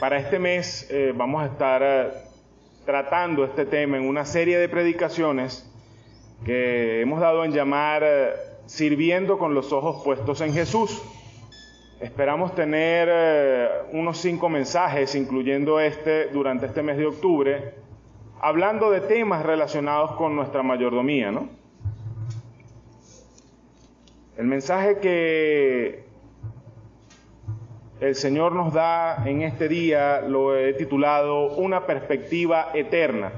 Para este mes vamos a estar tratando este tema en una serie de predicaciones que hemos dado en llamar Sirviendo con los ojos puestos en Jesús. Esperamos tener unos 5 mensajes, incluyendo durante este mes de octubre, hablando de temas relacionados con nuestra mayordomía, ¿no? El mensaje que el Señor nos da en este día lo he titulado Una perspectiva eterna.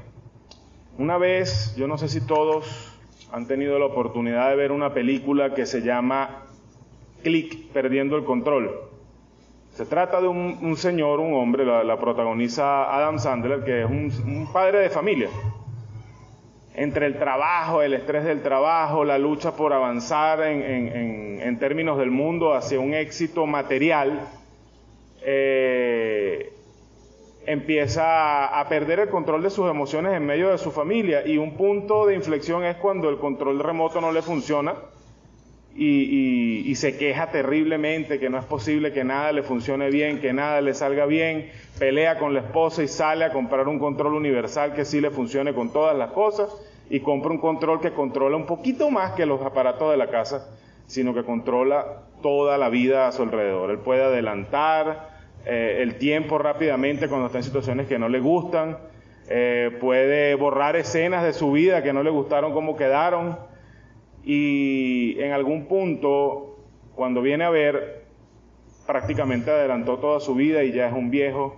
Una vez, yo no sé si todos han tenido la oportunidad de ver una película que se llama Click, Perdiendo el Control. Se trata de un señor, un hombre, la protagoniza Adam Sandler, que es un padre de familia. Entre el trabajo, el estrés del trabajo, la lucha por avanzar en términos del mundo hacia un éxito material, empieza a perder el control de sus emociones en medio de su familia, y un punto de inflexión es cuando el control remoto no le funciona y se queja terriblemente que no es posible que nada le funcione bien, que nada le salga bien, pelea con la esposa y sale a comprar un control universal que sí le funcione con todas las cosas, y compra un control que controla un poquito más que los aparatos de la casa, sino que controla toda la vida a su alrededor. Él puede adelantar el tiempo rápidamente cuando está en situaciones que no le gustan, puede borrar escenas de su vida que no le gustaron cómo quedaron, y en algún punto, cuando viene a ver, prácticamente adelantó toda su vida y ya es un viejo,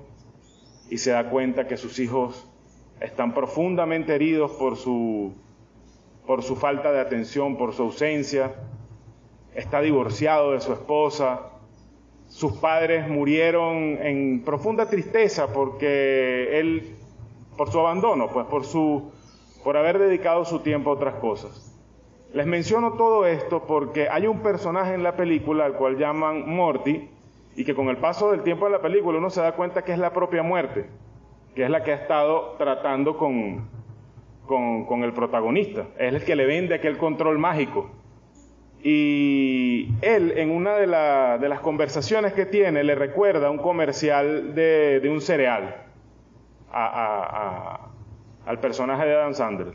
y se da cuenta que sus hijos están profundamente heridos por su falta de atención, por su ausencia. Está divorciado de su esposa. Sus padres murieron en profunda tristeza porque por su abandono, pues por haber dedicado su tiempo a otras cosas. Les menciono todo esto porque hay un personaje en la película al cual llaman Morty, y que con el paso del tiempo en la película uno se da cuenta que es la propia muerte, que es la que ha estado tratando con el protagonista. Es el que le vende aquel control mágico. Y él, en una de las conversaciones que tiene, le recuerda un comercial de un cereal al personaje de Adam Sandler.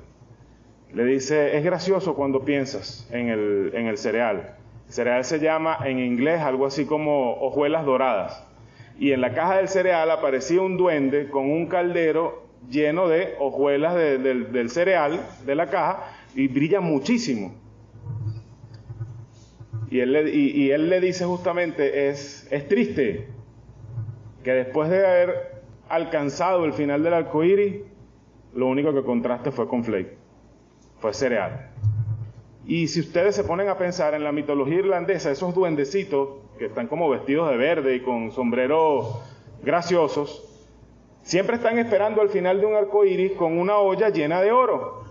Le dice, es gracioso cuando piensas en el cereal. El cereal se llama en inglés algo así como hojuelas doradas. Y en la caja del cereal aparecía un duende con un caldero lleno de hojuelas del cereal, de la caja, y brilla muchísimo. Y él le dice justamente, es triste que después de haber alcanzado el final del arco iris, lo único que encontraste fue cornflake, fue cereal. Y si ustedes se ponen a pensar en la mitología irlandesa, esos duendecitos que están como vestidos de verde y con sombreros graciosos, siempre están esperando al final de un arco iris con una olla llena de oro.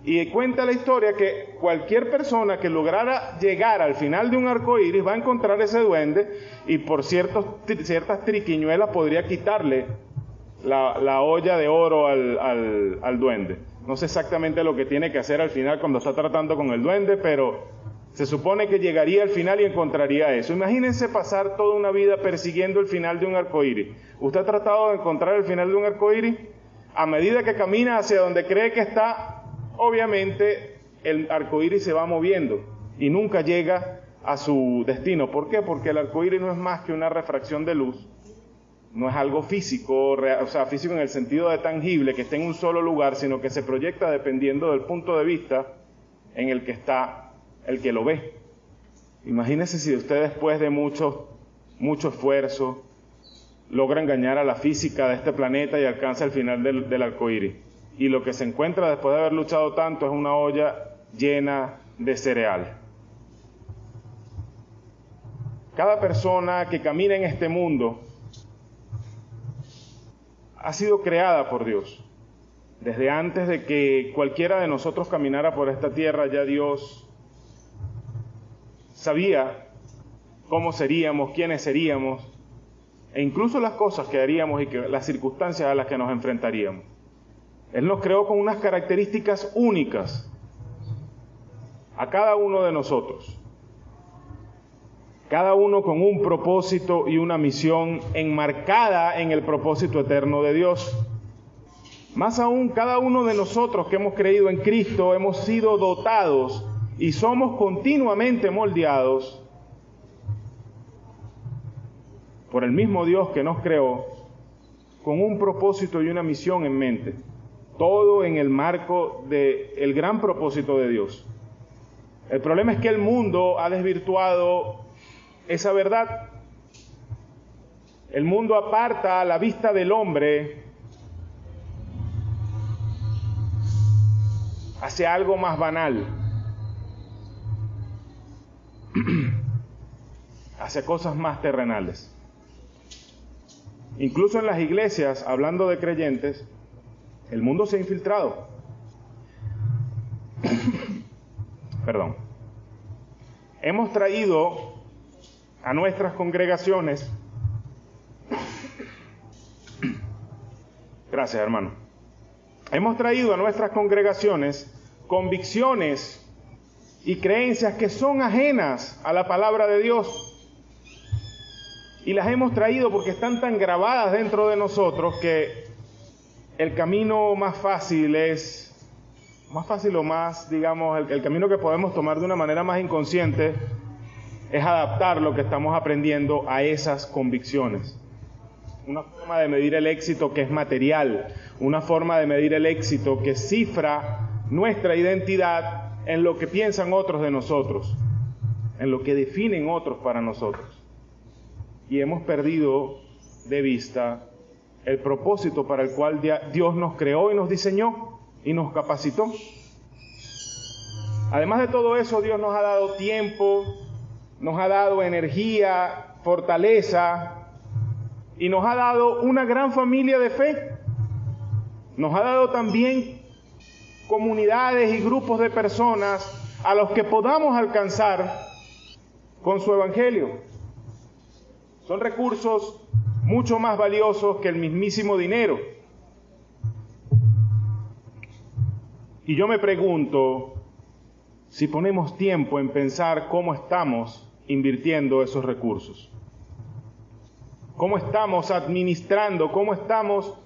Y cuenta la historia que cualquier persona que lograra llegar al final de un arco iris va a encontrar ese duende, y por ciertas triquiñuelas podría quitarle la olla de oro al duende. No sé exactamente lo que tiene que hacer al final cuando está tratando con el duende, pero se supone que llegaría al final y encontraría eso. Imagínense pasar toda una vida persiguiendo el final de un arco iris. ¿Usted ha tratado de encontrar el final de un arco iris? A medida que camina hacia donde cree que está, obviamente el arco iris se va moviendo y nunca llega a su destino. ¿Por qué? Porque el arco iris no es más que una refracción de luz. No es algo físico, o sea, físico en el sentido de tangible, que esté en un solo lugar, sino que se proyecta dependiendo del punto de vista en el que está el que lo ve. Imagínense si usted, después de mucho esfuerzo, logra engañar a la física de este planeta y alcanza el final del arco iris. Y lo que se encuentra después de haber luchado tanto es una olla llena de cereal. Cada persona que camina en este mundo ha sido creada por Dios. Desde antes de que cualquiera de nosotros caminara por esta tierra, ya Dios sabía cómo seríamos, quiénes seríamos, e incluso las cosas que haríamos y las circunstancias a las que nos enfrentaríamos. Él nos creó con unas características únicas a cada uno de nosotros. cada uno con un propósito y una misión enmarcada en el propósito eterno de Dios. Más aún, cada uno de nosotros que hemos creído en Cristo hemos sido dotados y somos continuamente moldeados por el mismo Dios que nos creó, con un propósito y una misión en mente. Todo en el marco del gran propósito de Dios. El problema es que el mundo ha desvirtuado esa verdad. El mundo aparta la vista del hombre hacia algo más banal, hacia cosas más terrenales. Incluso en las iglesias, hablando de creyentes, el mundo se ha infiltrado. Perdón. Hemos traído a nuestras congregaciones, gracias hermano, hemos traído a nuestras congregaciones convicciones y creencias que son ajenas a la palabra de Dios. Y las hemos traído porque están tan grabadas dentro de nosotros que el camino más fácil o más, digamos, el camino que podemos tomar de una manera más inconsciente es adaptar lo que estamos aprendiendo a esas convicciones. Una forma de medir el éxito que es material, una forma de medir el éxito que cifra nuestra identidad en lo que piensan otros de nosotros, en lo que definen otros para nosotros. Y hemos perdido de vista el propósito para el cual Dios nos creó y nos diseñó y nos capacitó. Además de todo eso, Dios nos ha dado tiempo, nos ha dado energía, fortaleza y nos ha dado una gran familia de fe. Nos ha dado también comunidades y grupos de personas a los que podamos alcanzar con su evangelio. Son recursos mucho más valiosos que el mismísimo dinero. Y yo me pregunto si ponemos tiempo en pensar cómo estamos invirtiendo esos recursos. Cómo estamos administrando, cómo estamos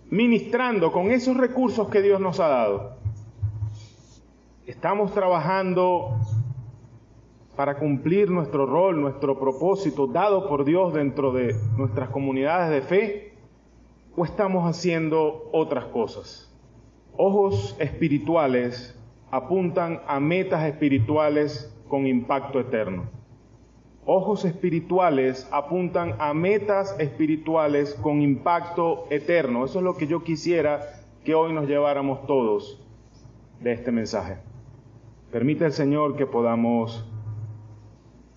ministrando con esos recursos que Dios nos ha dado. Estamos trabajando para cumplir nuestro rol, nuestro propósito dado por Dios dentro de nuestras comunidades de fe, ¿o estamos haciendo otras cosas? Ojos espirituales apuntan a metas espirituales con impacto eterno. Ojos espirituales apuntan a metas espirituales con impacto eterno. Eso es lo que yo quisiera que hoy nos lleváramos todos de este mensaje. Permite el Señor que podamos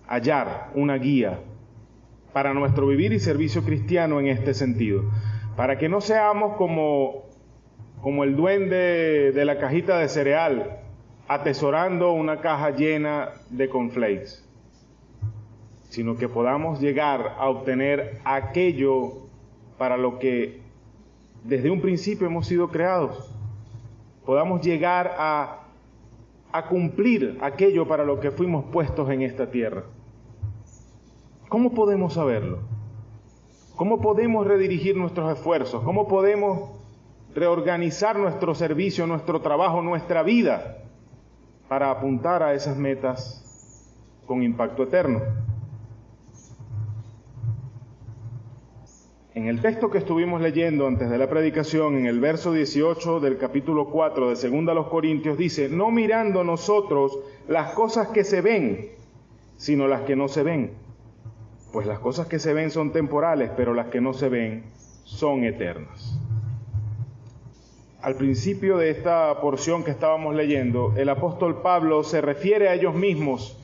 hallar una guía para nuestro vivir y servicio cristiano en este sentido, para que no seamos como el duende de la cajita de cereal, atesorando una caja llena de cornflakes, sino que podamos llegar a obtener aquello para lo que desde un principio hemos sido creados, podamos llegar a cumplir aquello para lo que fuimos puestos en esta tierra. ¿Cómo podemos saberlo? ¿Cómo podemos redirigir nuestros esfuerzos? ¿Cómo podemos reorganizar nuestro servicio, nuestro trabajo, nuestra vida para apuntar a esas metas con impacto eterno? En el texto que estuvimos leyendo antes de la predicación, en el verso 18 del capítulo 4 de 2 Corintios, dice: no mirando nosotros las cosas que se ven, sino las que no se ven. Pues las cosas que se ven son temporales, pero las que no se ven son eternas. Al principio de esta porción que estábamos leyendo, el apóstol Pablo se refiere a ellos mismos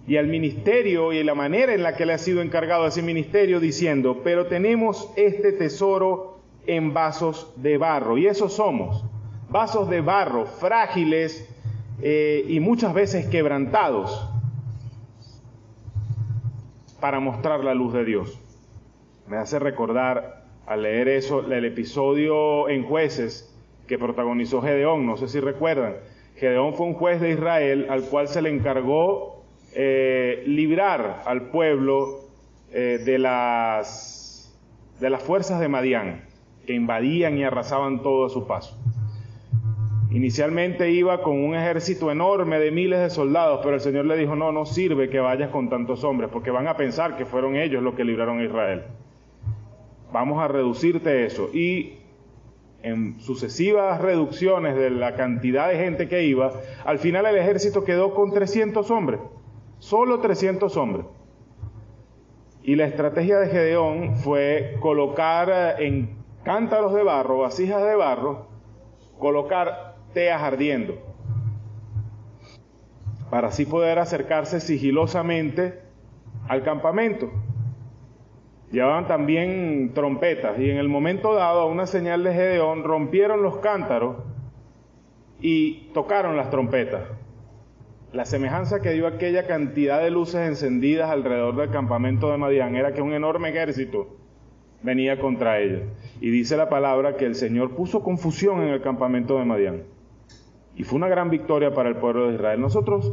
y al ministerio y la manera en la que le ha sido encargado ese ministerio, diciendo: pero tenemos este tesoro en vasos de barro. Y eso somos, vasos de barro, frágiles y muchas veces quebrantados, para mostrar la luz de Dios. Me hace recordar, al leer eso, el episodio en Jueces que protagonizó Gedeón. No sé si recuerdan. Gedeón fue un juez de Israel al cual se le encargó librar al pueblo de las fuerzas de Madián, que invadían y arrasaban todo a su paso. Inicialmente iba con un ejército enorme de miles de soldados, pero el Señor le dijo, no sirve que vayas con tantos hombres, porque van a pensar que fueron ellos los que libraron a Israel. Vamos a reducirte eso. Y en sucesivas reducciones de la cantidad de gente que iba, al final el ejército quedó con 300 hombres, solo 300 hombres. Y la estrategia de Gedeón fue colocar en cántaros de barro, vasijas de barro, colocar teas ardiendo, para así poder acercarse sigilosamente al campamento. Llevaban también trompetas, y en el momento dado, a una señal de Gedeón, rompieron los cántaros y tocaron las trompetas. La semejanza que dio aquella cantidad de luces encendidas alrededor del campamento de Madián era que un enorme ejército venía contra ellos. Y dice la palabra que el Señor puso confusión en el campamento de Madián. Y fue una gran victoria para el pueblo de Israel. Nosotros,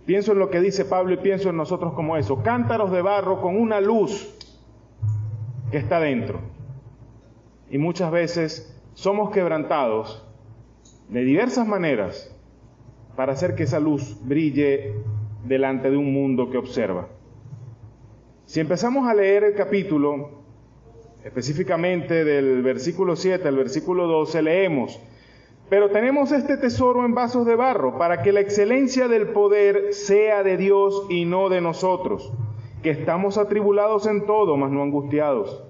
pienso en lo que dice Pablo y pienso en nosotros como eso, cántaros de barro con una luz que está dentro. Y muchas veces somos quebrantados de diversas maneras para hacer que esa luz brille delante de un mundo que observa. Si empezamos a leer el capítulo, específicamente del versículo 7 al versículo 12, leemos: pero tenemos este tesoro en vasos de barro, para que la excelencia del poder sea de Dios y no de nosotros, que estamos atribulados en todo, mas no angustiados,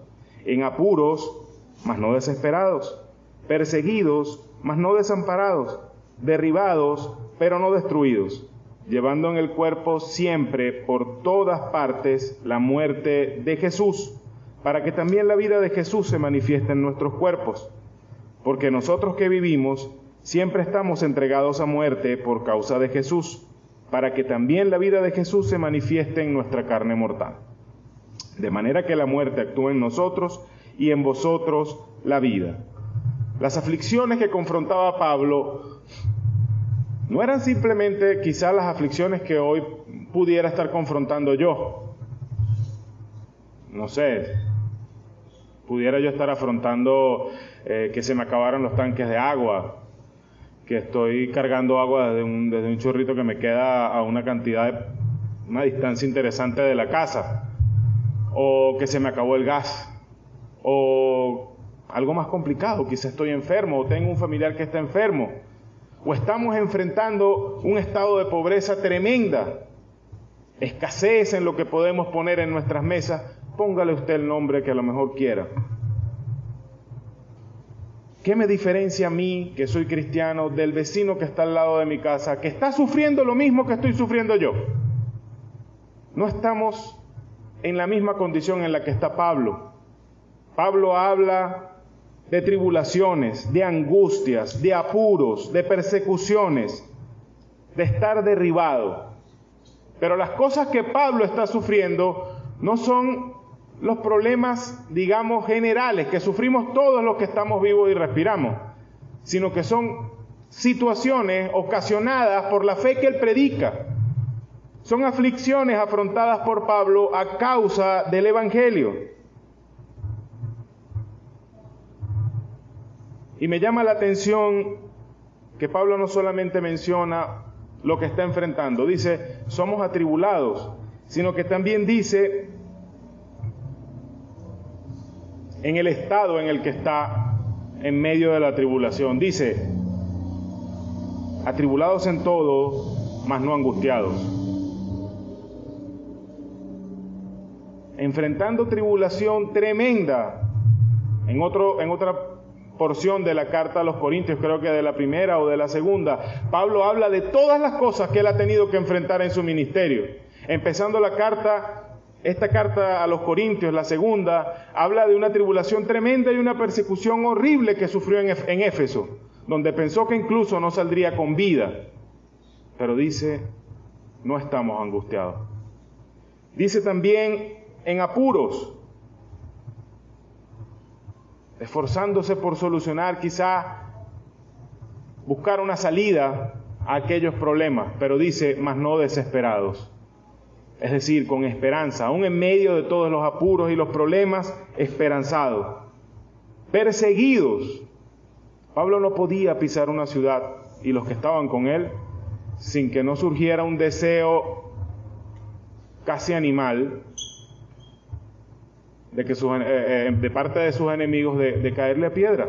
en apuros, mas no desesperados, perseguidos, mas no desamparados, derribados, pero no destruidos, llevando en el cuerpo siempre por todas partes la muerte de Jesús, para que también la vida de Jesús se manifieste en nuestros cuerpos. Porque nosotros que vivimos siempre estamos entregados a muerte por causa de Jesús, para que también la vida de Jesús se manifieste en nuestra carne mortal. De manera que la muerte actúa en nosotros y en vosotros la vida. Las aflicciones que confrontaba Pablo no eran simplemente quizás las aflicciones que hoy pudiera estar confrontando yo. No sé, pudiera yo estar afrontando que se me acabaron los tanques de agua, que estoy cargando agua desde un chorrito que me queda a una distancia interesante de la casa, o que se me acabó el gas, o algo más complicado, quizás estoy enfermo, o tengo un familiar que está enfermo, o estamos enfrentando un estado de pobreza tremenda, escasez en lo que podemos poner en nuestras mesas. Póngale usted el nombre que a lo mejor quiera. ¿Qué me diferencia a mí, que soy cristiano, del vecino que está al lado de mi casa, que está sufriendo lo mismo que estoy sufriendo yo? No estamos en la misma condición en la que está Pablo. Pablo habla de tribulaciones, de angustias, de apuros, de persecuciones, de estar derribado. Pero las cosas que Pablo está sufriendo no son los problemas, digamos, generales que sufrimos todos los que estamos vivos y respiramos, sino que son situaciones ocasionadas por la fe que él predica. Son aflicciones afrontadas por Pablo a causa del Evangelio. Y me llama la atención que Pablo no solamente menciona lo que está enfrentando, dice, somos atribulados, sino que también dice en el estado en el que está en medio de la tribulación. Dice, atribulados en todo, mas no angustiados. Enfrentando tribulación tremenda. En otra porción de la carta a los Corintios, creo que de la primera o de la segunda, Pablo habla de todas las cosas que él ha tenido que enfrentar en su ministerio. Empezando esta carta a los Corintios, la segunda, habla de una tribulación tremenda y una persecución horrible que sufrió en Éfeso, donde pensó que incluso no saldría con vida. Pero dice, no estamos angustiados. Dice también en apuros, esforzándose por solucionar, quizá buscar una salida a aquellos problemas, pero dice, mas no desesperados. Es decir, con esperanza, aún en medio de todos los apuros y los problemas, esperanzados. Perseguidos. Pablo no podía pisar una ciudad, y los que estaban con él, sin que no surgiera un deseo casi animal de parte de sus enemigos de caerle a piedra.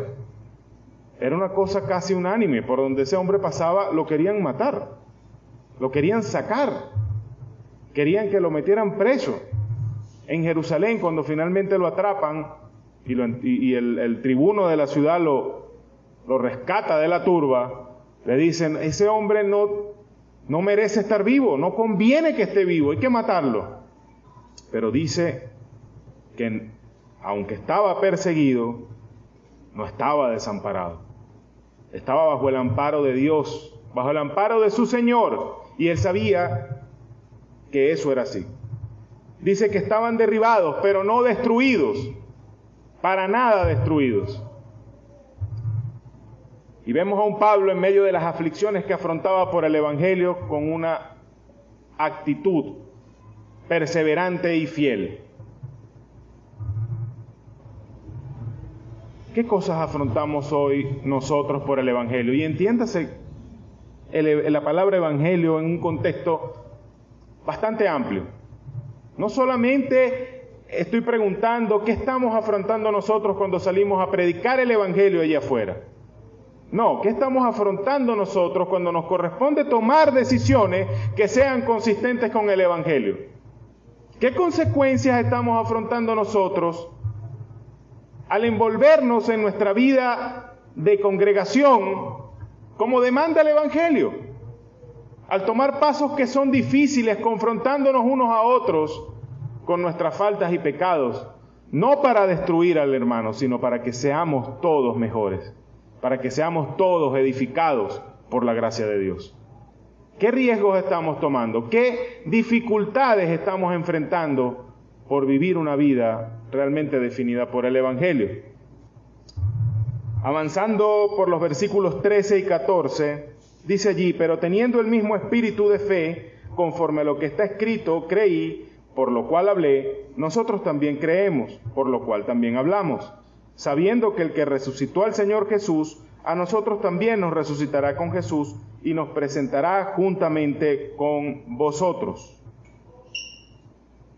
Era una cosa casi unánime. Por donde ese hombre pasaba, lo querían matar, lo querían sacar, querían que lo metieran preso. En Jerusalén, cuando finalmente lo atrapan y el tribuno de la ciudad lo rescata de la turba, le dicen, ese hombre no merece estar vivo, no conviene que esté vivo, hay que matarlo. Pero dice que aunque estaba perseguido, no estaba desamparado. Estaba bajo el amparo de Dios, bajo el amparo de su Señor, y él sabía que eso era así. Dice que estaban derribados, pero no destruidos, para nada destruidos. Y vemos a un Pablo en medio de las aflicciones que afrontaba por el Evangelio con una actitud perseverante y fiel. ¿Qué cosas afrontamos hoy nosotros por el Evangelio? Y entiéndase la palabra Evangelio en un contexto bastante amplio. No solamente estoy preguntando qué estamos afrontando nosotros cuando salimos a predicar el Evangelio allá afuera. No, ¿qué estamos afrontando nosotros cuando nos corresponde tomar decisiones que sean consistentes con el Evangelio? ¿Qué consecuencias estamos afrontando nosotros al envolvernos en nuestra vida de congregación como demanda el Evangelio? Al tomar pasos que son difíciles, confrontándonos unos a otros con nuestras faltas y pecados, no para destruir al hermano, sino para que seamos todos mejores, para que seamos todos edificados por la gracia de Dios. ¿Qué riesgos estamos tomando? ¿Qué dificultades estamos enfrentando por vivir una vida realmente definida por el Evangelio? Avanzando por los versículos 13 y 14, dice allí, pero teniendo el mismo espíritu de fe, conforme a lo que está escrito, creí, por lo cual hablé, nosotros también creemos, por lo cual también hablamos, sabiendo que el que resucitó al Señor Jesús, a nosotros también nos resucitará con Jesús y nos presentará juntamente con vosotros.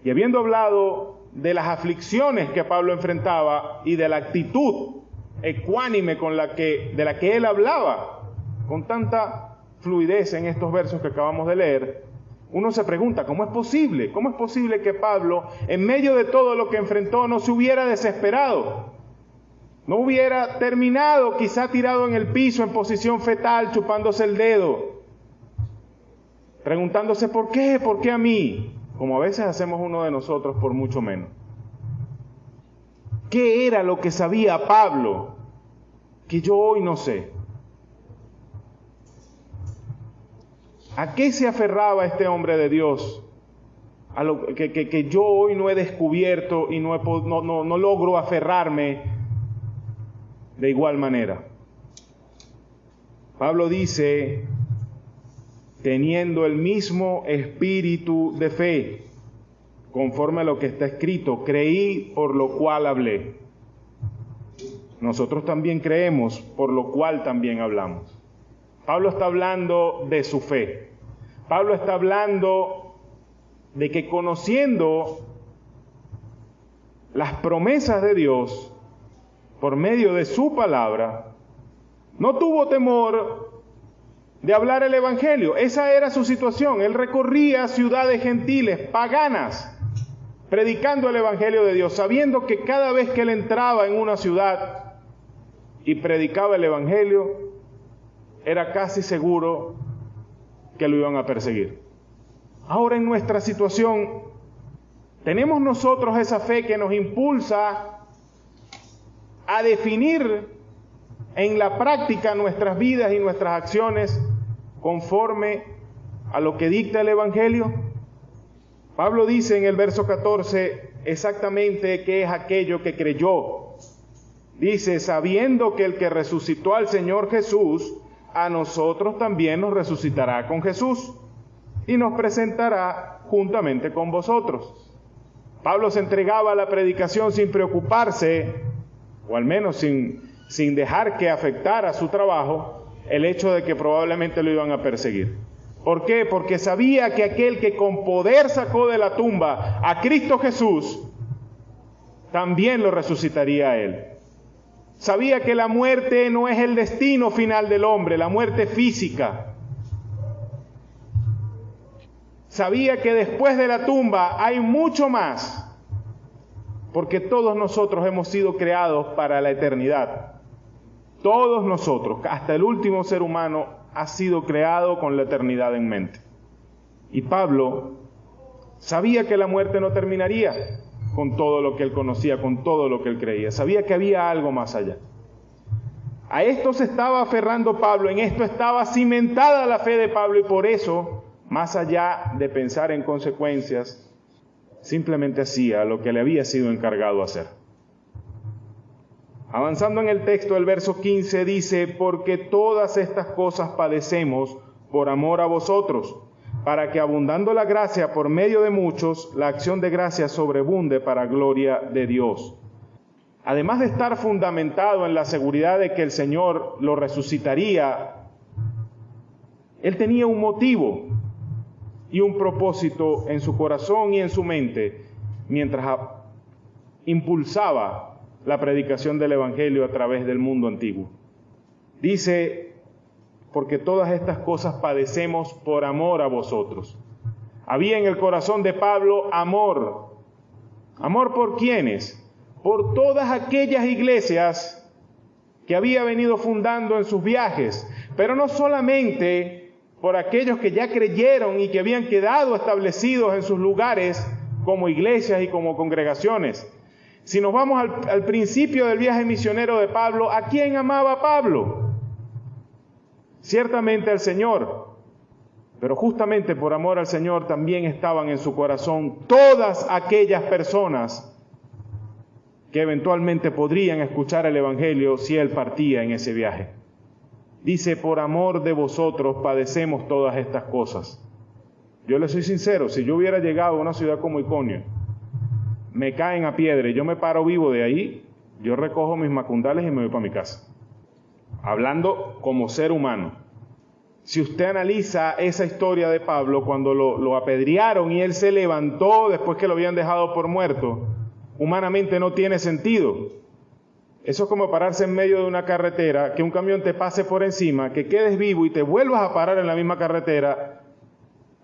Y habiendo hablado de las aflicciones que Pablo enfrentaba y de la actitud ecuánime de la que él hablaba con tanta fluidez en estos versos que acabamos de leer, uno se pregunta, ¿cómo es posible? ¿Cómo es posible que Pablo, en medio de todo lo que enfrentó, no se hubiera desesperado? No hubiera terminado quizá tirado en el piso en posición fetal, chupándose el dedo, preguntándose ¿por qué? ¿Por qué a mí? Como a veces hacemos uno de nosotros por mucho menos. ¿Qué era lo que sabía Pablo que yo hoy no sé? ¿A qué se aferraba este hombre de Dios? A lo que yo hoy no he descubierto y no logro aferrarme de igual manera. Pablo dice, teniendo el mismo espíritu de fe, conforme a lo que está escrito, creí, por lo cual hablé. Nosotros también creemos, por lo cual también hablamos. Pablo está hablando de su fe. Pablo está hablando de que conociendo las promesas de Dios por medio de su palabra, no tuvo temor de hablar el Evangelio. Esa era su situación. Él recorría ciudades gentiles, paganas, predicando el Evangelio de Dios, sabiendo que cada vez que él entraba en una ciudad y predicaba el Evangelio, era casi seguro que lo iban a perseguir. Ahora en nuestra situación, tenemos nosotros esa fe que nos impulsa a definir en la práctica nuestras vidas y nuestras acciones conforme a lo que dicta el Evangelio. Pablo dice en el verso 14 exactamente qué es aquello que creyó. Dice, sabiendo que el que resucitó al Señor Jesús, a nosotros también nos resucitará con Jesús y nos presentará juntamente con vosotros. Pablo se entregaba a la predicación sin preocuparse, o al menos sin dejar que afectara su trabajo, el hecho de que probablemente lo iban a perseguir. ¿Por qué? Porque sabía que aquel que con poder sacó de la tumba a Cristo Jesús, también lo resucitaría a él. Sabía que la muerte no es el destino final del hombre, la muerte física. Sabía que después de la tumba hay mucho más, porque todos nosotros hemos sido creados para la eternidad. Todos nosotros, hasta el último ser humano, ha sido creado con la eternidad en mente. Y Pablo sabía que la muerte no terminaría con todo lo que él conocía, con todo lo que él creía. Sabía que había algo más allá. A esto se estaba aferrando Pablo, en esto estaba cimentada la fe de Pablo, y por eso, más allá de pensar en consecuencias, simplemente hacía lo que le había sido encargado hacer. Avanzando en el texto, el verso 15 dice: porque todas estas cosas padecemos por amor a vosotros, para que abundando la gracia por medio de muchos, la acción de gracia sobreabunde para gloria de Dios. Además de estar fundamentado en la seguridad de que el Señor lo resucitaría, él tenía un motivo y un propósito en su corazón y en su mente mientras impulsaba la predicación del Evangelio a través del mundo antiguo. Dice: porque todas estas cosas padecemos por amor a vosotros. Había en el corazón de Pablo amor. ¿Amor por quiénes? Por todas aquellas iglesias que había venido fundando en sus viajes, pero no solamente por aquellos que ya creyeron y que habían quedado establecidos en sus lugares como iglesias y como congregaciones. Si nos vamos al principio del viaje misionero de Pablo, ¿a quién amaba Pablo? Ciertamente al Señor, pero justamente por amor al Señor también estaban en su corazón todas aquellas personas que eventualmente podrían escuchar el Evangelio si él partía en ese viaje. Dice: por amor de vosotros padecemos todas estas cosas. Yo le soy sincero, si yo hubiera llegado a una ciudad como Iconio, me caen a piedra y yo me paro vivo de ahí, yo recojo mis macundales y me voy para mi casa. Hablando como ser humano. Si usted analiza esa historia de Pablo, cuando lo apedrearon y él se levantó después que lo habían dejado por muerto, humanamente no tiene sentido. Eso es como pararse en medio de una carretera, que un camión te pase por encima, que quedes vivo y te vuelvas a parar en la misma carretera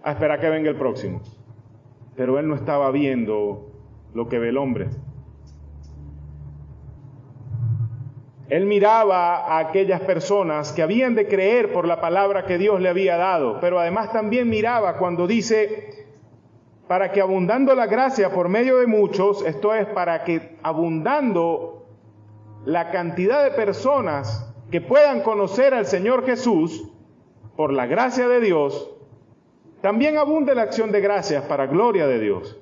a esperar que venga el próximo. Pero él no estaba viendo lo que ve el hombre. Él miraba a aquellas personas que habían de creer por la palabra que Dios le había dado, pero además también miraba cuando dice: para que abundando la gracia por medio de muchos, esto es, para que abundando la cantidad de personas que puedan conocer al Señor Jesús por la gracia de Dios, también abunde la acción de gracias para gloria de Dios.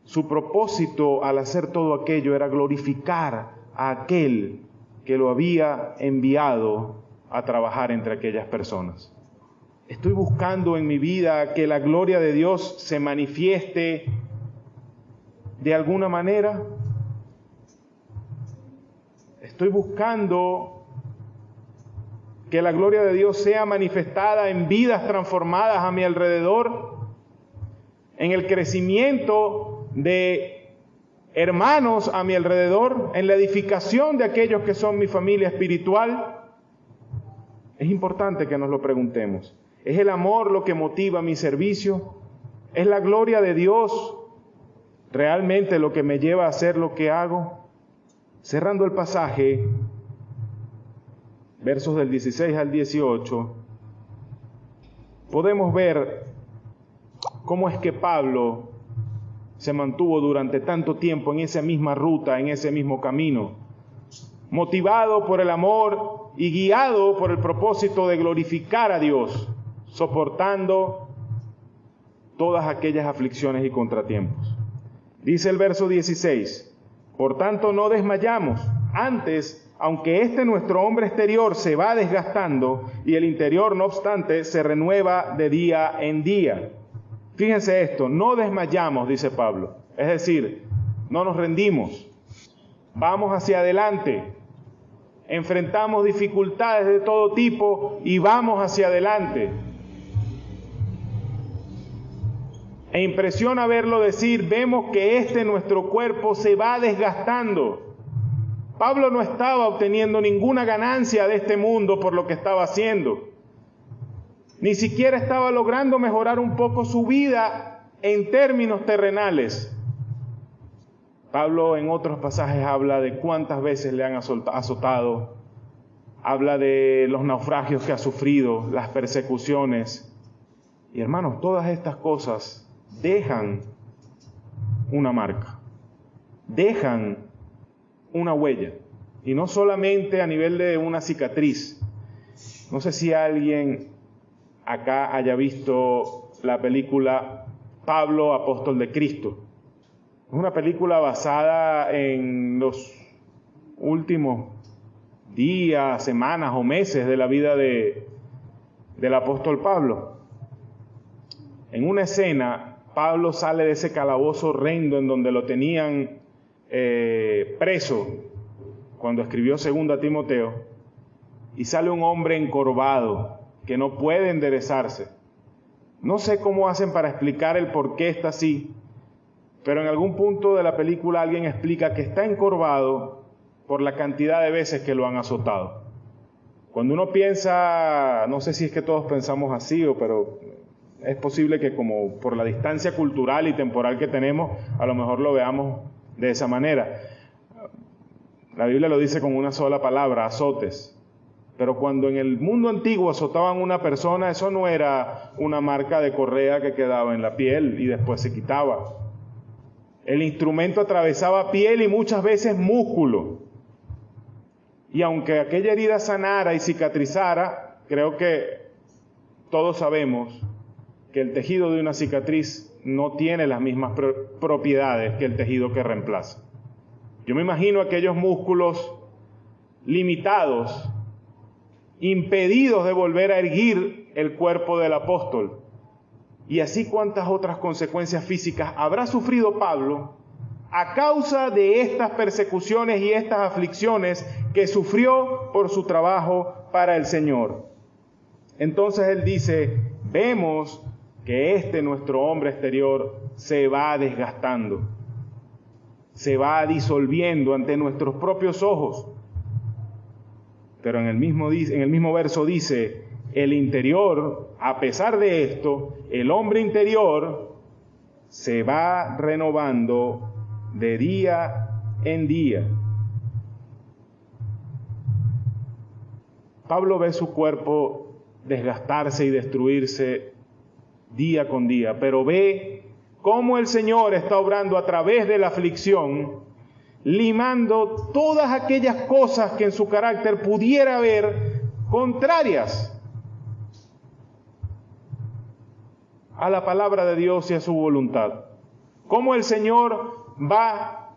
Su propósito al hacer todo aquello era glorificar a aquel que lo había enviado a trabajar entre aquellas personas. Estoy buscando en mi vida que la gloria de Dios se manifieste de alguna manera. Estoy buscando que la gloria de Dios sea manifestada en vidas transformadas a mi alrededor, en el crecimiento de hermanos a mi alrededor, en la edificación de aquellos que son mi familia espiritual. Es importante que nos lo preguntemos. ¿Es el amor lo que motiva mi servicio? ¿Es la gloria de Dios realmente lo que me lleva a hacer lo que hago? Cerrando el pasaje, versos del 16 al 18, podemos ver cómo es que Pablo se mantuvo durante tanto tiempo en esa misma ruta, en ese mismo camino, motivado por el amor y guiado por el propósito de glorificar a Dios, soportando todas aquellas aflicciones y contratiempos. Dice el verso 16: por tanto no desmayamos, antes aunque este nuestro hombre exterior se va desgastando y el interior, no obstante, se renueva de día en día. Fíjense esto, no desmayamos, dice Pablo. Es decir, no nos rendimos. Vamos hacia adelante. Enfrentamos dificultades de todo tipo y vamos hacia adelante. E impresiona verlo decir, vemos que nuestro cuerpo se va desgastando. Pablo no estaba obteniendo ninguna ganancia de este mundo por lo que estaba haciendo. Ni siquiera estaba logrando mejorar un poco su vida en términos terrenales. Pablo en otros pasajes habla de cuántas veces le han azotado, habla de los naufragios que ha sufrido, las persecuciones. Y hermanos, todas estas cosas dejan una marca, dejan una huella. Y no solamente a nivel de una cicatriz. No sé si alguien acá haya visto la película Pablo, apóstol de Cristo. Es una película basada en los últimos días, semanas o meses de la vida del apóstol Pablo. En una escena, Pablo sale de ese calabozo horrendo en donde lo tenían preso cuando escribió 2 Timoteo, y sale un hombre encorvado que no puede enderezarse. No sé cómo hacen para explicar el por qué está así, pero en algún punto de la película alguien explica que está encorvado por la cantidad de veces que lo han azotado. Cuando uno piensa, no sé si es que todos pensamos así, pero es posible que como por la distancia cultural y temporal que tenemos, a lo mejor lo veamos de esa manera. La Biblia lo dice con una sola palabra, azotes. Pero cuando en el mundo antiguo azotaban a una persona, eso no era una marca de correa que quedaba en la piel y después se quitaba. El instrumento atravesaba piel y muchas veces músculo. Y aunque aquella herida sanara y cicatrizara, creo que todos sabemos que el tejido de una cicatriz no tiene las mismas propiedades que el tejido que reemplaza. Yo me imagino aquellos músculos limitados, impedidos de volver a erguir el cuerpo del apóstol. Y así cuántas otras consecuencias físicas habrá sufrido Pablo a causa de estas persecuciones y estas aflicciones que sufrió por su trabajo para el Señor. Entonces él dice, vemos que nuestro hombre exterior se va desgastando, se va disolviendo ante nuestros propios ojos. Pero en el mismo verso dice, el interior, a pesar de esto, el hombre interior se va renovando de día en día. Pablo ve su cuerpo desgastarse y destruirse día con día, pero ve cómo el Señor está obrando a través de la aflicción, limando todas aquellas cosas que en su carácter pudiera haber contrarias a la palabra de Dios y a su voluntad. Cómo el Señor va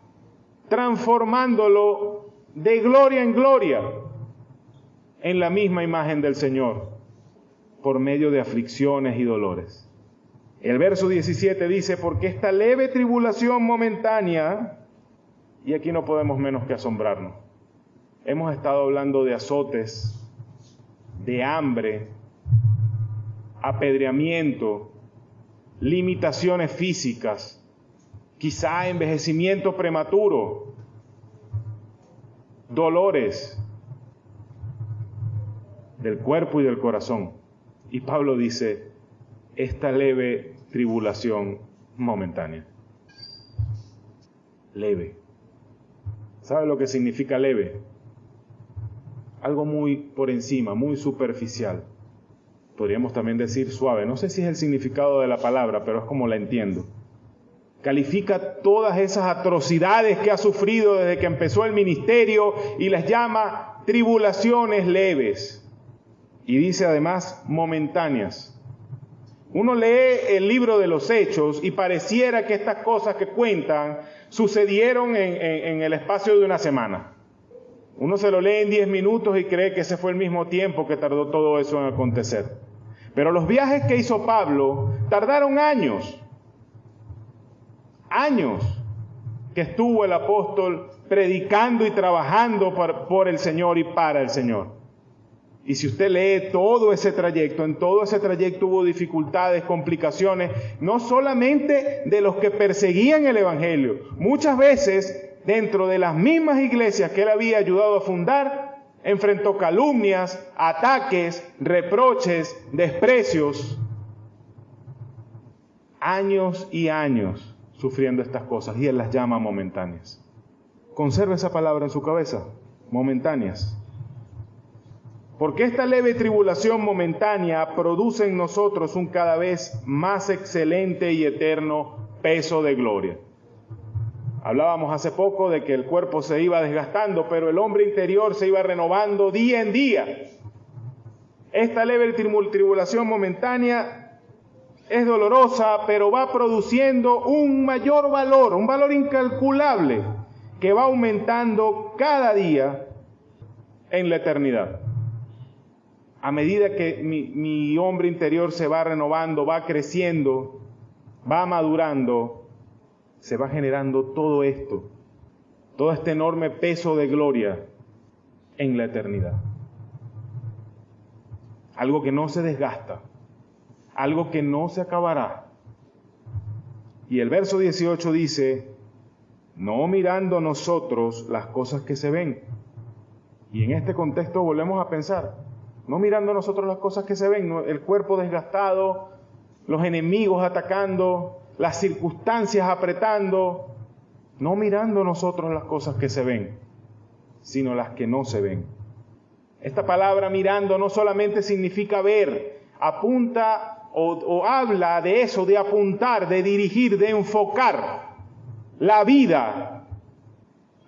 transformándolo de gloria en gloria en la misma imagen del Señor por medio de aflicciones y dolores. El verso 17 dice, porque esta leve tribulación momentánea, y aquí no podemos menos que asombrarnos. Hemos estado hablando de azotes, de hambre, apedreamiento, limitaciones físicas, quizá envejecimiento prematuro, dolores del cuerpo y del corazón. Y Pablo dice, esta leve tribulación momentánea. Leve. ¿Sabe lo que significa leve? Algo muy por encima, muy superficial. Podríamos también decir suave. No sé si es el significado de la palabra, pero es como la entiendo. Califica todas esas atrocidades que ha sufrido desde que empezó el ministerio y las llama tribulaciones leves. Y dice además momentáneas. Uno lee el libro de los Hechos y pareciera que estas cosas que cuentan sucedieron en el espacio de una semana. Uno se lo lee en 10 minutos y cree que ese fue el mismo tiempo que tardó todo eso en acontecer. Pero los viajes que hizo Pablo tardaron años. Años que estuvo el apóstol predicando y trabajando por el Señor y para el Señor. Y si usted lee todo ese trayecto, en todo ese trayecto hubo dificultades, complicaciones, no solamente de los que perseguían el Evangelio. Muchas veces, dentro de las mismas iglesias que él había ayudado a fundar, enfrentó calumnias, ataques, reproches, desprecios. Años y años sufriendo estas cosas, y él las llama momentáneas. Conserve esa palabra en su cabeza, momentáneas. Porque esta leve tribulación momentánea produce en nosotros un cada vez más excelente y eterno peso de gloria. Hablábamos hace poco de que el cuerpo se iba desgastando, pero el hombre interior se iba renovando día en día. Esta leve tribulación momentánea es dolorosa, pero va produciendo un mayor valor, un valor incalculable, que va aumentando cada día en la eternidad. A medida que mi hombre interior se va renovando, va creciendo, va madurando, se va generando todo esto, todo este enorme peso de gloria en la eternidad. Algo que no se desgasta, algo que no se acabará. Y el verso 18 dice, no mirando nosotros las cosas que se ven. Y en este contexto volvemos a pensar, no mirando nosotros las cosas que se ven, el cuerpo desgastado, los enemigos atacando, las circunstancias apretando, no mirando nosotros las cosas que se ven, sino las que no se ven. Esta palabra mirando no solamente significa ver, apunta o habla de eso, de apuntar, de dirigir, de enfocar la vida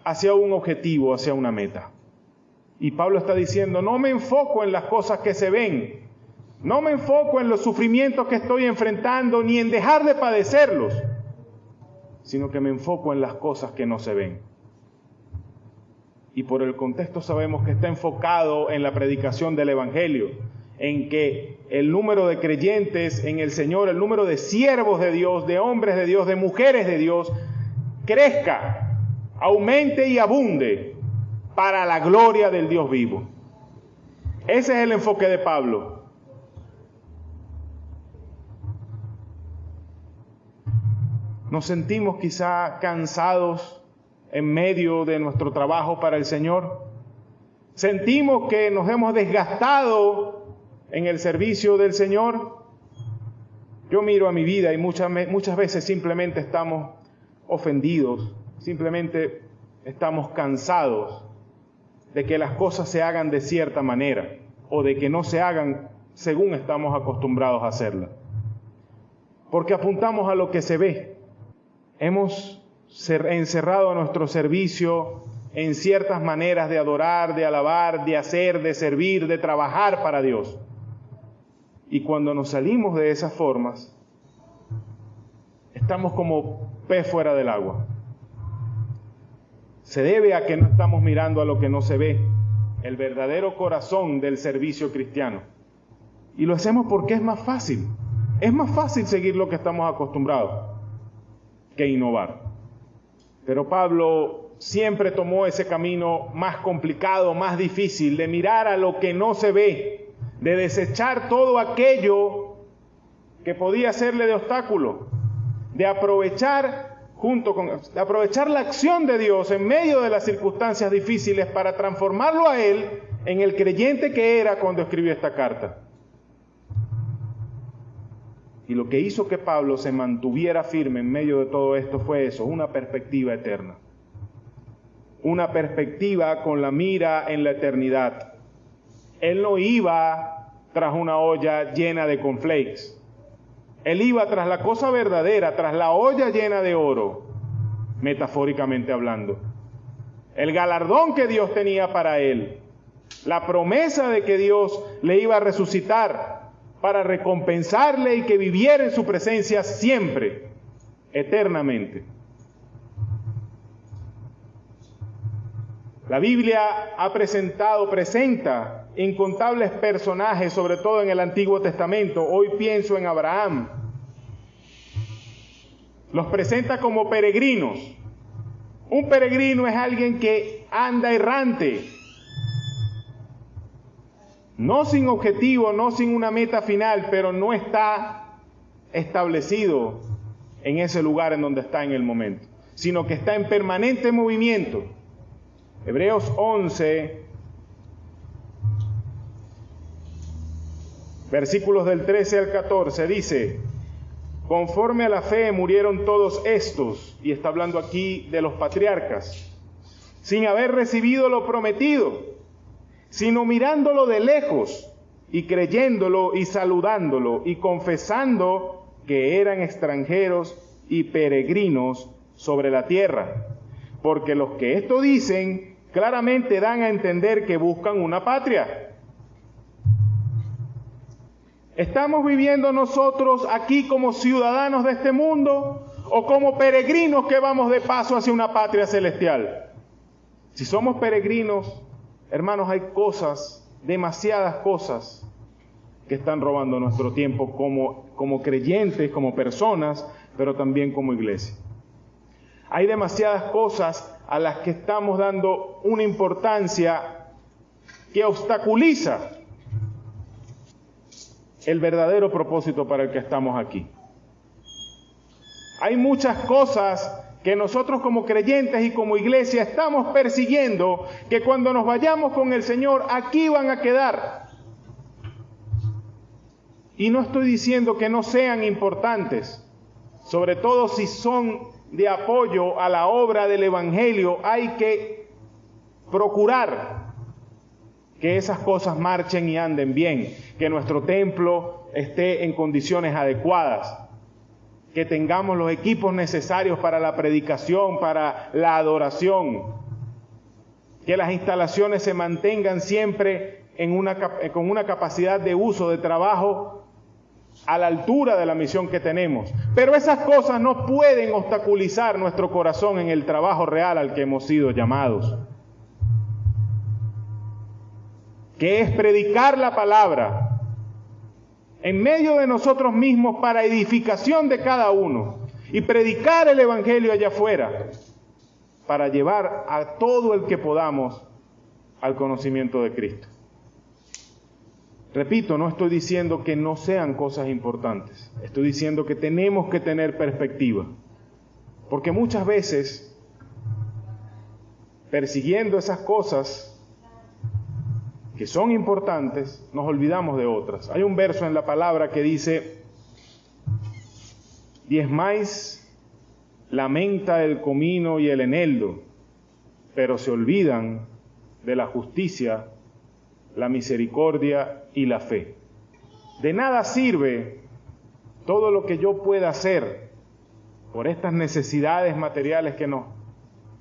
hacia un objetivo, hacia una meta. Y Pablo está diciendo, no me enfoco en las cosas que se ven, no me enfoco en los sufrimientos que estoy enfrentando, ni en dejar de padecerlos, sino que me enfoco en las cosas que no se ven. Y por el contexto sabemos que está enfocado en la predicación del Evangelio, en que el número de creyentes en el Señor, el número de siervos de Dios, de hombres de Dios, de mujeres de Dios, crezca, aumente y abunde para la gloria del Dios vivo. Ese es el enfoque de Pablo. Nos sentimos quizá cansados en medio de nuestro trabajo para el Señor. Sentimos que nos hemos desgastado en el servicio del Señor. Yo miro a mi vida y muchas veces simplemente estamos ofendidos, simplemente estamos cansados de que las cosas se hagan de cierta manera o de que no se hagan según estamos acostumbrados a hacerlas. Porque apuntamos a lo que se ve. Hemos encerrado nuestro servicio en ciertas maneras de adorar, de alabar, de hacer, de servir, de trabajar para Dios. Y cuando nos salimos de esas formas, estamos como pez fuera del agua. Se debe a que no estamos mirando a lo que no se ve, el verdadero corazón del servicio cristiano. Y lo hacemos porque es más fácil. Es más fácil seguir lo que estamos acostumbrados que innovar. Pero Pablo siempre tomó ese camino más complicado, más difícil, de mirar a lo que no se ve, de desechar todo aquello que podía serle de obstáculo, de aprovechar la acción de Dios en medio de las circunstancias difíciles para transformarlo a él en el creyente que era cuando escribió esta carta. Y lo que hizo que Pablo se mantuviera firme en medio de todo esto fue eso, una perspectiva eterna. Una perspectiva con la mira en la eternidad. Él no iba tras una olla llena de cornflakes. Él iba tras la cosa verdadera, tras la olla llena de oro, metafóricamente hablando. El galardón que Dios tenía para él, la promesa de que Dios le iba a resucitar para recompensarle y que viviera en su presencia siempre, eternamente. La Biblia presenta incontables personajes, sobre todo en el Antiguo Testamento. Hoy pienso en Abraham. Los presenta como peregrinos. Un peregrino es alguien que anda errante, no sin objetivo, no sin una meta final, pero no está establecido en ese lugar en donde está en el momento, sino que está en permanente movimiento. Hebreos 11, versículos del 13 al 14, dice: conforme a la fe murieron todos estos, y está hablando aquí de los patriarcas, sin haber recibido lo prometido, sino mirándolo de lejos, y creyéndolo y saludándolo, y confesando que eran extranjeros y peregrinos sobre la tierra. Porque los que esto dicen claramente dan a entender que buscan una patria. ¿Estamos viviendo nosotros aquí como ciudadanos de este mundo o como peregrinos que vamos de paso hacia una patria celestial? Si somos peregrinos, hermanos, hay cosas, demasiadas cosas, que están robando nuestro tiempo como creyentes, como personas, pero también como iglesia. Hay demasiadas cosas a las que estamos dando una importancia que obstaculiza el verdadero propósito para el que estamos aquí. Hay muchas cosas que nosotros como creyentes y como iglesia estamos persiguiendo, que cuando nos vayamos con el Señor aquí van a quedar. Y no estoy diciendo que no sean importantes, sobre todo si son de apoyo a la obra del Evangelio. Hay que procurar que esas cosas marchen y anden bien, que nuestro templo esté en condiciones adecuadas, que tengamos los equipos necesarios para la predicación, para la adoración, que las instalaciones se mantengan siempre con una capacidad de uso, de trabajo a la altura de la misión que tenemos. Pero esas cosas no pueden obstaculizar nuestro corazón en el trabajo real al que hemos sido llamados, que es predicar la palabra en medio de nosotros mismos para edificación de cada uno, y predicar el Evangelio allá afuera para llevar a todo el que podamos al conocimiento de Cristo. Repito, no estoy diciendo que no sean cosas importantes, estoy diciendo que tenemos que tener perspectiva, porque muchas veces, persiguiendo esas cosas que son importantes, nos olvidamos de otras. Hay un verso en la palabra que dice: diezmáis la menta, el comino y el eneldo, pero se olvidan de la justicia, la misericordia y la fe. De nada sirve todo lo que yo pueda hacer por estas necesidades materiales que nos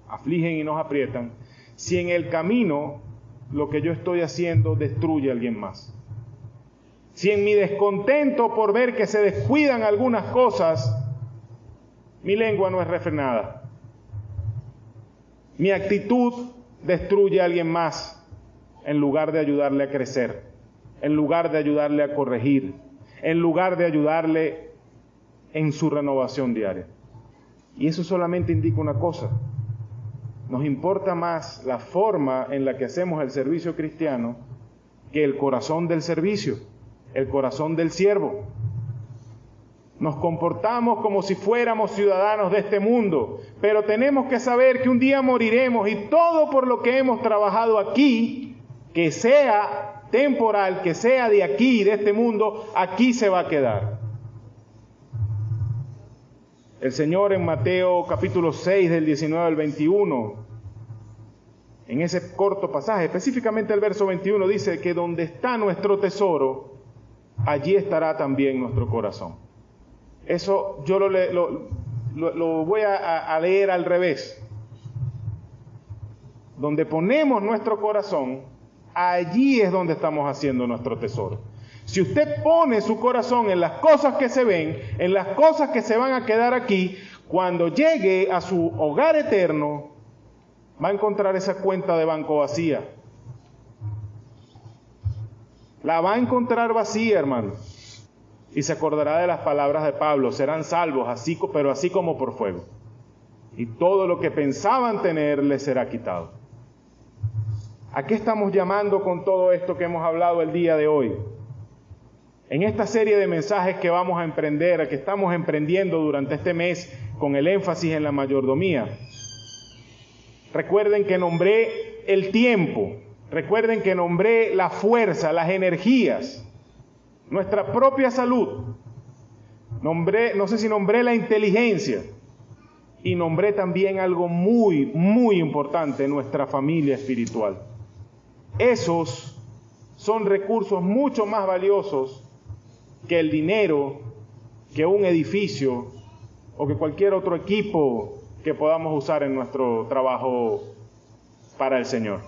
afligen y nos aprietan, si en el camino lo que yo estoy haciendo destruye a alguien más. Si en mi descontento por ver que se descuidan algunas cosas, mi lengua no es refrenada, mi actitud destruye a alguien más, en lugar de ayudarle a crecer, en lugar de ayudarle a corregir, en lugar de ayudarle en su renovación diaria. Y eso solamente indica una cosa: nos importa más la forma en la que hacemos el servicio cristiano que el corazón del servicio, el corazón del siervo. Nos comportamos como si fuéramos ciudadanos de este mundo, pero tenemos que saber que un día moriremos, y todo por lo que hemos trabajado aquí, que sea temporal, que sea de aquí, de este mundo, aquí se va a quedar. El Señor en Mateo capítulo 6 del 19 al 21, en ese corto pasaje, específicamente el verso 21, dice que donde está nuestro tesoro, allí estará también nuestro corazón. Eso yo lo voy a leer al revés. Donde ponemos nuestro corazón, allí es donde estamos haciendo nuestro tesoro. Si usted pone su corazón en las cosas que se ven, en las cosas que se van a quedar aquí, cuando llegue a su hogar eterno, va a encontrar esa cuenta de banco vacía. La va a encontrar vacía, hermano. Y se acordará de las palabras de Pablo: serán salvos, pero así como por fuego. Y todo lo que pensaban tener les será quitado. ¿A qué estamos llamando con todo esto que hemos hablado el día de hoy? En esta serie de mensajes que vamos a emprender, que estamos emprendiendo durante este mes con el énfasis en la mayordomía. Recuerden que nombré el tiempo, recuerden que nombré la fuerza, las energías, nuestra propia salud. No sé si nombré la inteligencia, y nombré también algo muy, muy importante: nuestra familia espiritual. Esos son recursos mucho más valiosos que el dinero, que un edificio o que cualquier otro equipo que podamos usar en nuestro trabajo para el Señor.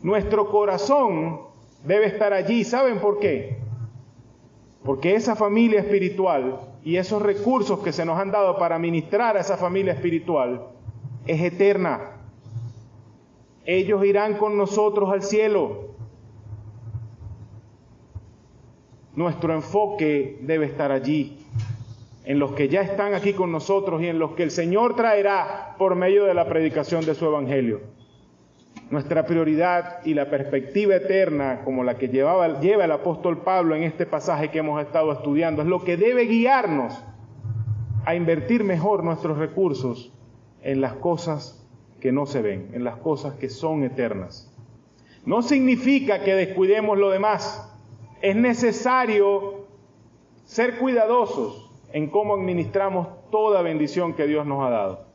Nuestro corazón debe estar allí. ¿Saben por qué? Porque esa familia espiritual y esos recursos que se nos han dado para ministrar a esa familia espiritual es eterna. Ellos irán con nosotros al cielo. Nuestro enfoque debe estar allí, en los que ya están aquí con nosotros y en los que el Señor traerá por medio de la predicación de su Evangelio. Nuestra prioridad y la perspectiva eterna, como la que lleva el apóstol Pablo en este pasaje que hemos estado estudiando, es lo que debe guiarnos a invertir mejor nuestros recursos en las cosas que no se ven, en las cosas que son eternas. No significa que descuidemos lo demás. Es necesario ser cuidadosos en cómo administramos toda bendición que Dios nos ha dado,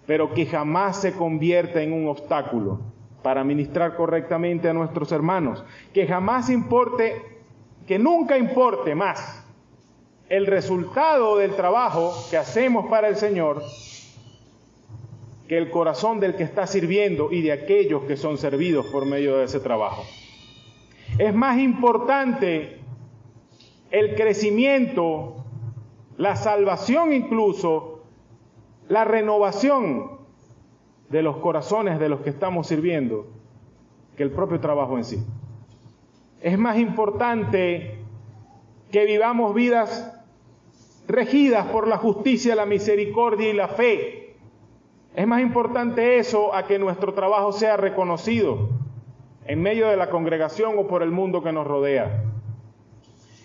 pero que jamás se convierta en un obstáculo para ministrar correctamente a nuestros hermanos, que nunca importe más el resultado del trabajo que hacemos para el Señor que el corazón del que está sirviendo y de aquellos que son servidos por medio de ese trabajo. Es más importante el crecimiento, la salvación incluso, la renovación de los corazones de los que estamos sirviendo que el propio trabajo en sí. Es más importante que vivamos vidas regidas por la justicia, la misericordia y la fe. Es más importante eso a que nuestro trabajo sea reconocido en medio de la congregación o por el mundo que nos rodea.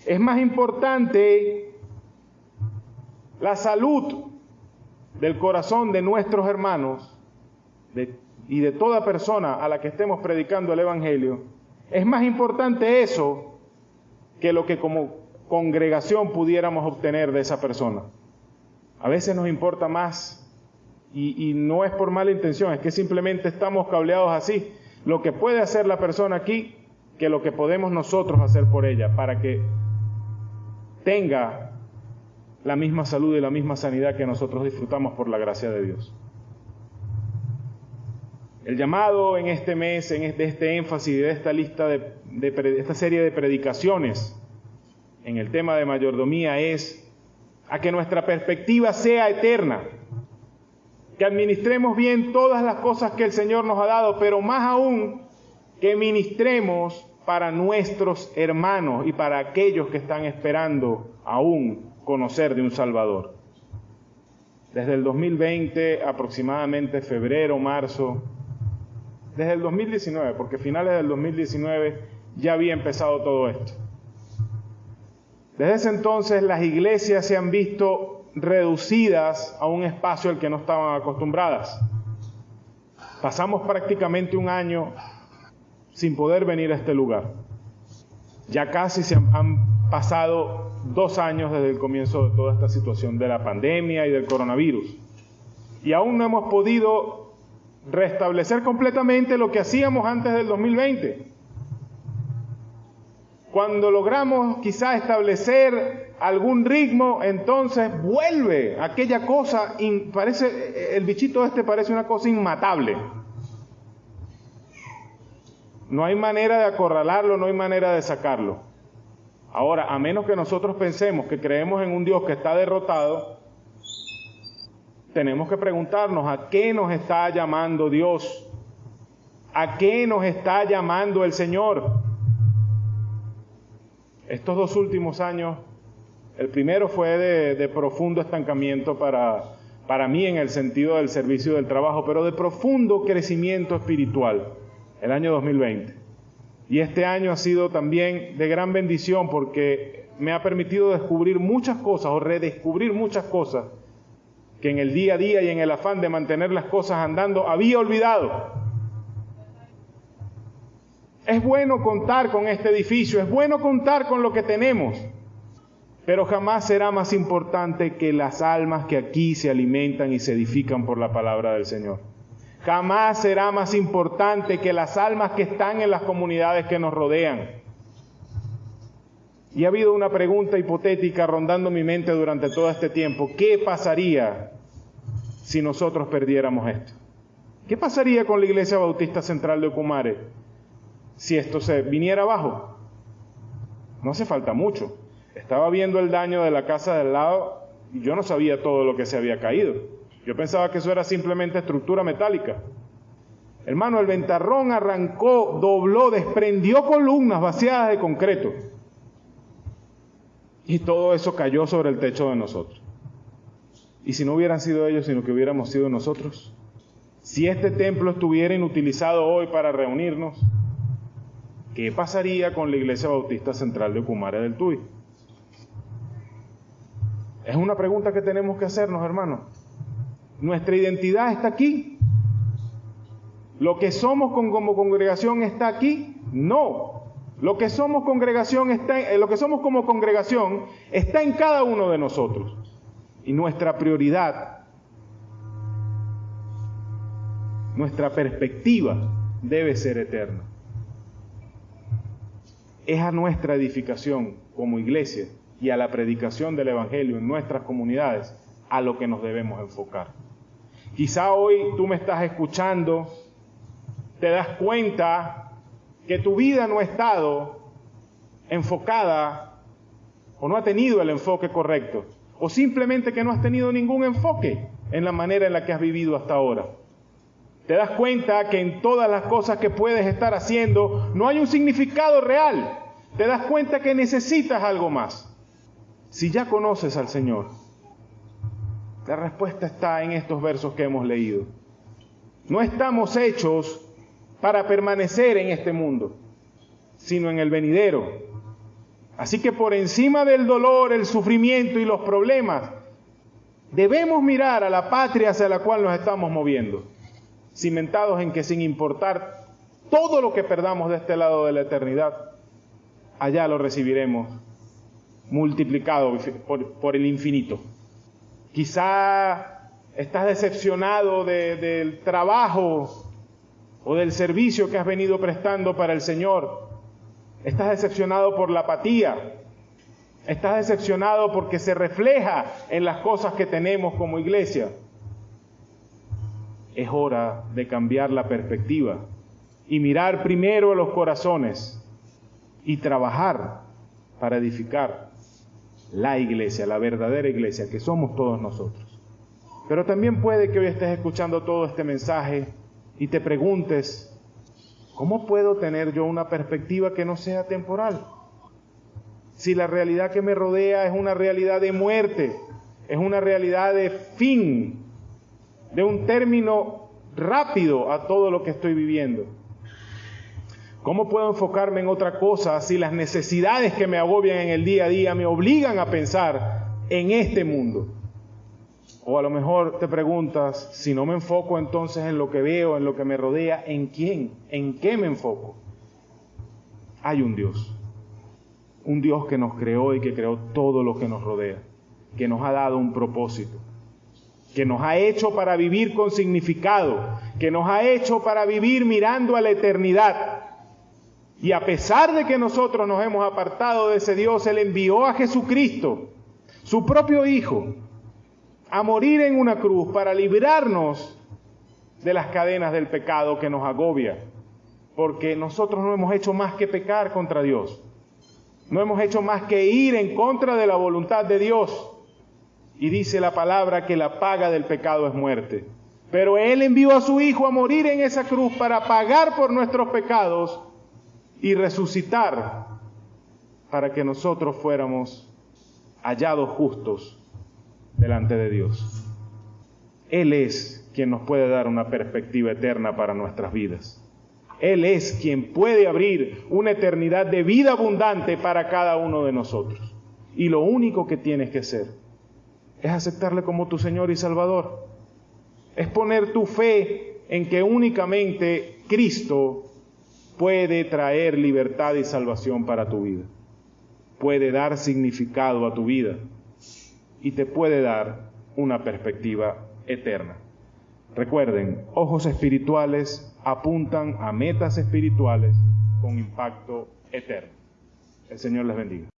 Es más importante la salud del corazón de nuestros hermanos y de toda persona a la que estemos predicando el Evangelio. Es más importante eso que lo que como congregación pudiéramos obtener de esa persona. A veces nos importa más, y no es por mala intención, es que simplemente estamos cableados así, lo que puede hacer la persona aquí, que lo que podemos nosotros hacer por ella, para que tenga la misma salud y la misma sanidad que nosotros disfrutamos por la gracia de Dios. El llamado en este mes, de este énfasis, de esta lista de esta serie de predicaciones en el tema de mayordomía es a que nuestra perspectiva sea eterna, que administremos bien todas las cosas que el Señor nos ha dado, pero más aún que ministremos para nuestros hermanos y para aquellos que están esperando aún conocer de un Salvador. Desde el 2020, aproximadamente febrero, marzo, desde el 2019, porque finales del 2019 ya había empezado todo esto. Desde ese entonces las iglesias se han visto reducidas a un espacio al que no estaban acostumbradas. Pasamos prácticamente un año sin poder venir a este lugar. Ya casi se han pasado 2 años desde el comienzo de toda esta situación de la pandemia y del coronavirus. Y aún no hemos podido restablecer completamente lo que hacíamos antes del 2020. Cuando logramos quizás establecer algún ritmo, entonces vuelve aquella cosa, el bichito este parece una cosa inmatable. No hay manera de acorralarlo, no hay manera de sacarlo. Ahora, a menos que nosotros pensemos que creemos en un Dios que está derrotado, tenemos que preguntarnos a qué nos está llamando Dios ¿A qué nos está llamando el Señor? Estos 2 últimos años, el primero fue de profundo estancamiento para mí en el sentido del servicio del trabajo, pero de profundo crecimiento espiritual, el año 2020. Y este año ha sido también de gran bendición porque me ha permitido descubrir muchas cosas o redescubrir muchas cosas que en el día a día y en el afán de mantener las cosas andando había olvidado. Es bueno contar con este edificio, es bueno contar con lo que tenemos, pero jamás será más importante que las almas que aquí se alimentan y se edifican por la palabra del Señor. Jamás será más importante que las almas que están en las comunidades que nos rodean. Y ha habido una pregunta hipotética rondando mi mente durante todo este tiempo. ¿Qué pasaría si nosotros perdiéramos esto? ¿Qué pasaría con la Iglesia Bautista Central de Ocumare si esto se viniera abajo? No hace falta mucho. Estaba viendo el daño de la casa del lado y yo no sabía todo lo que se había caído. Yo pensaba que eso era simplemente estructura metálica. Hermano, el ventarrón arrancó, dobló, desprendió columnas vaciadas de concreto. Y todo eso cayó sobre el techo de nosotros. Y si no hubieran sido ellos, sino que hubiéramos sido nosotros. Si este templo estuviera inutilizado hoy para reunirnos, ¿qué pasaría con la Iglesia Bautista Central de Ocumare del Tuy? Es una pregunta que tenemos que hacernos, hermanos. ¿Nuestra identidad está aquí? ¿Lo que somos como congregación está aquí? No. Lo que somos como congregación está en cada uno de nosotros. Y nuestra prioridad, nuestra perspectiva debe ser eterna. Es a nuestra edificación como iglesia y a la predicación del Evangelio en nuestras comunidades a lo que nos debemos enfocar. Quizá hoy tú me estás escuchando, te das cuenta que tu vida no ha estado enfocada o no ha tenido el enfoque correcto, o simplemente que no has tenido ningún enfoque en la manera en la que has vivido hasta ahora. Te das cuenta que en todas las cosas que puedes estar haciendo no hay un significado real. Te das cuenta que necesitas algo más. Si ya conoces al Señor, la respuesta está en estos versos que hemos leído. No estamos hechos para permanecer en este mundo, sino en el venidero. Así que por encima del dolor, el sufrimiento y los problemas, debemos mirar a la patria hacia la cual nos estamos moviendo, cimentados en que sin importar todo lo que perdamos de este lado de la eternidad, allá lo recibiremos multiplicado por el infinito. Quizá estás decepcionado del trabajo o del servicio que has venido prestando para el Señor. Estás decepcionado por la apatía. Estás decepcionado porque se refleja en las cosas que tenemos como iglesia. Es hora de cambiar la perspectiva y mirar primero a los corazones y trabajar para edificar la iglesia, la verdadera iglesia, que somos todos nosotros. Pero también puede que hoy estés escuchando todo este mensaje y te preguntes, ¿cómo puedo tener yo una perspectiva que no sea temporal? Si la realidad que me rodea es una realidad de muerte, es una realidad de fin, de un término rápido a todo lo que estoy viviendo. ¿Cómo puedo enfocarme en otra cosa si las necesidades que me agobian en el día a día me obligan a pensar en este mundo? O a lo mejor te preguntas, si no me enfoco entonces en lo que veo, en lo que me rodea, ¿en quién? ¿En qué me enfoco? Hay un Dios que nos creó y que creó todo lo que nos rodea, que nos ha dado un propósito, que nos ha hecho para vivir con significado, que nos ha hecho para vivir mirando a la eternidad. Y a pesar de que nosotros nos hemos apartado de ese Dios, Él envió a Jesucristo, su propio Hijo, a morir en una cruz para librarnos de las cadenas del pecado que nos agobia. Porque nosotros no hemos hecho más que pecar contra Dios. No hemos hecho más que ir en contra de la voluntad de Dios. Y dice la palabra que la paga del pecado es muerte. Pero Él envió a su Hijo a morir en esa cruz para pagar por nuestros pecados y resucitar para que nosotros fuéramos hallados justos delante de Dios. Él es quien nos puede dar una perspectiva eterna para nuestras vidas. Él es quien puede abrir una eternidad de vida abundante para cada uno de nosotros. Y lo único que tienes que hacer es aceptarle como tu Señor y Salvador. Es poner tu fe en que únicamente Cristo puede traer libertad y salvación para tu vida. Puede dar significado a tu vida y te puede dar una perspectiva eterna. Recuerden, ojos espirituales apuntan a metas espirituales con impacto eterno. El Señor les bendiga.